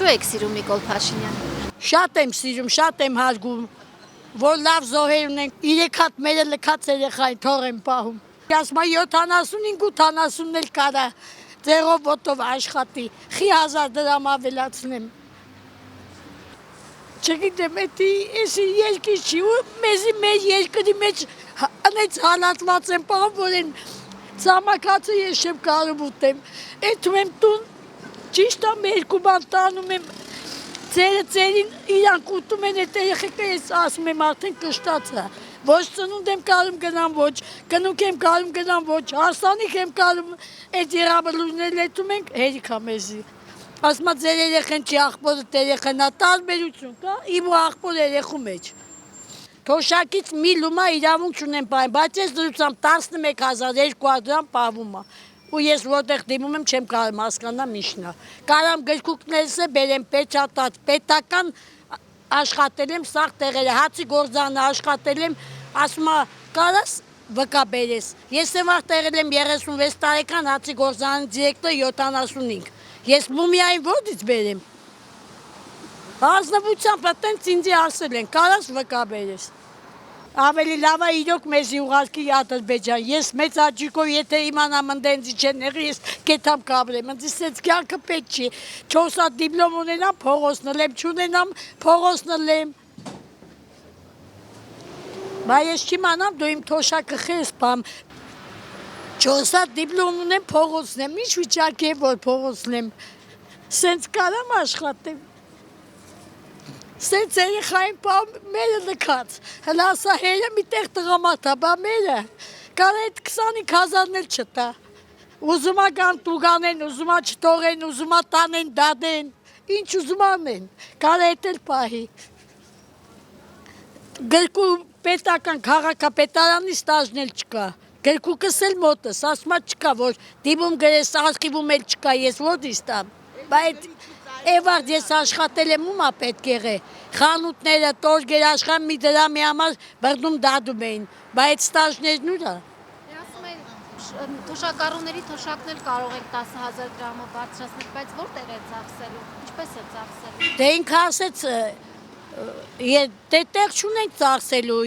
Ինչու եք սիրում Նիկոլ Փաշինյանին։ Շատ եմ սիրում, շատ եմ հարգում, որ լավ զոհեր ունենք, 3 հատ մերը լքած երեխային թող եմ պահում։ Ասում 75-80 էլ կարա ձեղով ոտով աշխատի, խի 1000 դրամ ավելացնեմ։ Չգիտեմ, էսի երկիր չի, ու մեզի մեր երկրի մեջ անեց հալատված եմ պահում, որ են ծամակացը ես չեմ կարող ուտեմ։ Էթում եմ տուն, ճիշտ եմ 2 բան տանում եմ, ծերին իրանք ուտում են էտ երեխեքը, ես ասում եմ արդեն կշտացա։ Ոչ ծնունդ եմ կարում գնամ, ոչ կնուկ եմ կարում գնամ, ոչ հարսանիք եմ կարում, այդ երաբլուզներ լետում ենք, հերիքա մեզի։ Ասմա ձեր երեխեն չի, աղբորդ երեխեն, տարբերություն կա, իմ ու աղբոր երեխու մեջ։ Թոշակից մի լումա իրավունք չունեմ պահեմ, բայց ես դրությամբ 11200 դրամ պահվում է։ Ու ես որտեղ դիմում եմ չեմ կարում հասկանամ ինչն է։ Կարամ գրքուկներս է բերեմ պեչատած, պետական աշխատել եմ սաղ տեղերը, հացի գործանը աշխատել եմ, ասում է կարաս վկա բերես։ Ես եմ աղ տեղել եմ 36 տարեկան հացի գործանի դիրեկտոր 75։ Ես մումիային որդից բերեմ։ Ազնվությամբ տենց ինձի ասել են, կարաս վկա բերես։ Ավելի լավ է իրոք մեզի ուղարկի Ադրբեջան, ես մեծ աճիկով եթե իմանամ ընդենցի չեն եղի, ես կետամ կաբրեմ, ընդի սենց կյանքը պետք չի, 4 հատ դիպլոմ ունենամ, փողոց նլեմ, չունենամ, փողոց նլեմ։ Բա ես չիմանամ, դու իմ թոշակը խես պամ, 4 հատ դիպլոմ ունեմ, փողոցնեմ, ինչ վիճակ է, որ փողոցնեմ, սենց կարամ աշխատեմ։ Սենց երեխային պահում մերը լքած, հլասա հերը մի տեղ տղամարդ է, բա մերը, կարա այդ 25000-ն էլ չտա, ուզումա կան տուգանեն, ուզումա չթողեն, ուզումա տանեն, դադեն, ինչ ուզում անեն, կարա էտ էլ պահի, գրկու պետական քաղաքապետարանի ստաժն էլ չկա, գրկուկս էլ մոտս, ասմա չկա, որ դիմում գրես, արխիվում էլ չկա, ես որդիս տամ, բայց Էվարդ ես աշխատել եմ ումա պետք եղե, խանութները, տորգեր աշխան մի դրամի համար բրդում դադում էին, բայց ստաժներն ուրա։ Ասում են թոշակառուների թոշակն էլ կարող եք 10000 դրամը բարձրացնել, բայց որտեղ է ծախսելու, ինչպես է ծախսելու։ Դե ինքը ասեց, դե տեղ չունենք ծախսելու,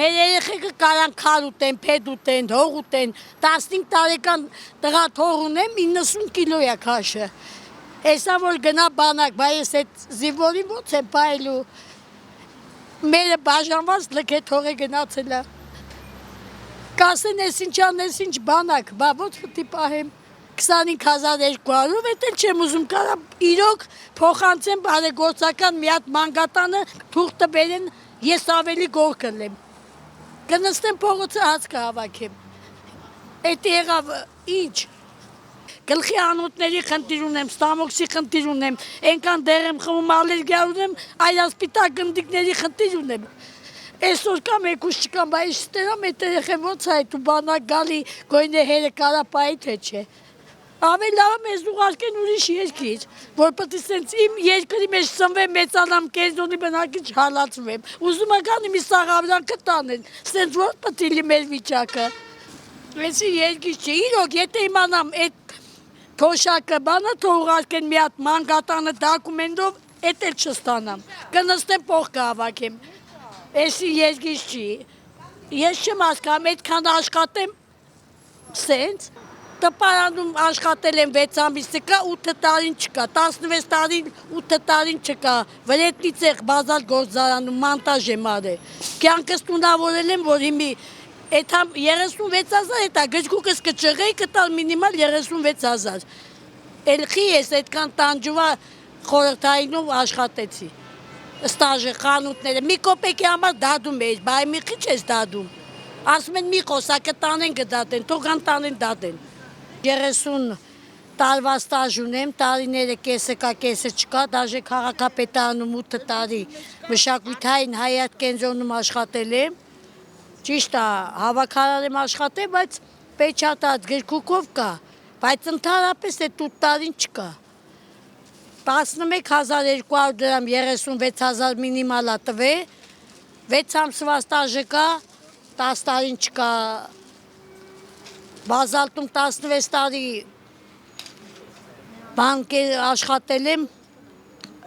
մեր երեխեքը կարան քար ուտեն, փեդ ուտեն, հող ուտեն, 15 տարեկան տղա թող ունեմ, 90 կիլո է քաշը։ Էսա որ գնա բանակ, բա ես այդ զիվորին ոնց եմ պայելու, մերը բաժանված լքե թող է գնացել է, կասեն ես ինչ ան, ես ինչ բանակ, բա ոնց պտի պահեմ, 25200, էտ էլ չեմ ուզում, կարա իրոք փոխանցեմ բարեգործական մի հատ մանգատանը, թուղթը բերեն, ես ավելի գոր կլեմ, կնստեմ փողոցը հաց կհավաքեմ, էտ եղավ ինչ, գլխի անոթների խնդիր ունեմ, ստամոքսի խնդիր ունեմ, ենքան դեղ եմ խմում, ալերգիա ունեմ, այլասպիտակ գնդիկների խնդիր ունեմ, այսօր կամ եկուս չկամ, բայց ստերամ էտ երեխեմ ոնց այդ ու բանակ գալի գոյնե հերը կարապայի թե չէ, ավելի լավ մեզ ուղարկեն ուրիշ երկիր, որ պտի սենց իմ երկրի մեջ ծնվեմ, մեծանամ, կենզոնի բնակիչ հալացվեմ, ուզում ական իմի սաղավրանքը տանեն, սենց որ պտի լի մեր վիճակը, այսի երկիր չէ, իրոք եթե իմանամ այդ թոշակը բանը թող ուղարկեն մի հատ մանգատանը դակումենտով, էտ էլ չստանամ, կնստեմ փող կհավաքեմ, էսի երկիր չի, ես չեմ հասկանում, այդքան աշխատեմ, սենց, տպարանում աշխատել եմ 6 ամիսը կա, 8 տարին չկա, 16 տարին, 8 տարին չկա, վրետնի ցեղ բազալ գործարանում, մանտաժ եմ արել, կյանքս տունավորել եմ, որ հիմի Էդ համ 36,000 էտա գջկուկս կճղեի կտալ մինիմալ 36,000, էլխի ես էդքան տանջուվա խորհրդայինում աշխատեցի, ստաժը, խանութները, մի կոպեկի համար դադում էիր, բայ մի խիչ ես դադում, ասում են մի խոսակը տանեն գդատեն, թողան տանեն դադեն, 30 տարվա ստաժ ունեմ, տարիները կեսը կա, կեսը չկա, դաժե քաղաքապետարանում 8 տարի մշակութային հայատ կենտրոնում աշխատել եմ, Ճիշտ է, հավաքարար եմ աշխատել, բայց պեչատած գրքուկով կա, բայց ընդհանրապես այդ 8 տարին չկա։ 11200 դրամ 36000 մինիմալա տվե, 6 ամսվա ստաժը կա, 10 տարին չկա, բազալտում 16 տարի բանկեր աշխատել եմ,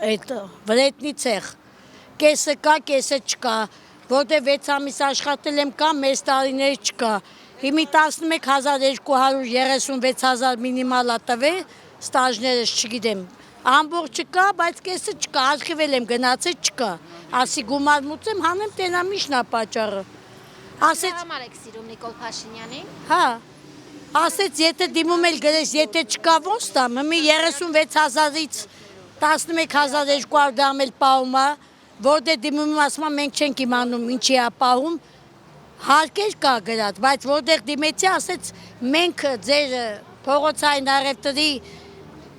այդ վրետնի ցեղ։ Կեսը կա, կեսը չկա, որտեղ 6 ամիս աշխատել եմ կա, մեծ տարիներ չկա։ Հիմի 11236 մինիմալա տվել, ստաժներս չգիտեմ։ Ամբողջը կա, բայց կեսը չկա, արխիվել եմ գնացել չկա։ Ասի գումար մուծեմ, հանեմ տենամիշն է պատճառը։ Ասեց, Համար եք սիրում Նիկոլ Փաշինյանին։ հա, ասեց, եթե դիմում էլ գրես, եթե չկա ոնց տամ, մի 36,000-ից 11,200 դրամ էլ պահում է, որտեղ դիմում եմ ասում եմ, մենք չենք իմանում ինչի է պահում, հարկեր կա գրած, բայց որտեղ դիմեցի, ասեց, մենք ձեր փողոցային առևտրի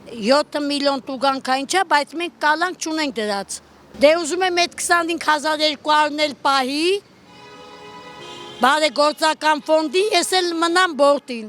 7 միլիոն տուգանք ինչա, բայց մենք կալանք չունենք դրած։ Դե ուզում եմ այդ 25,200-ն էլ պահի, բարեգործական ֆոնդի, ես էլ մնամ բորտին։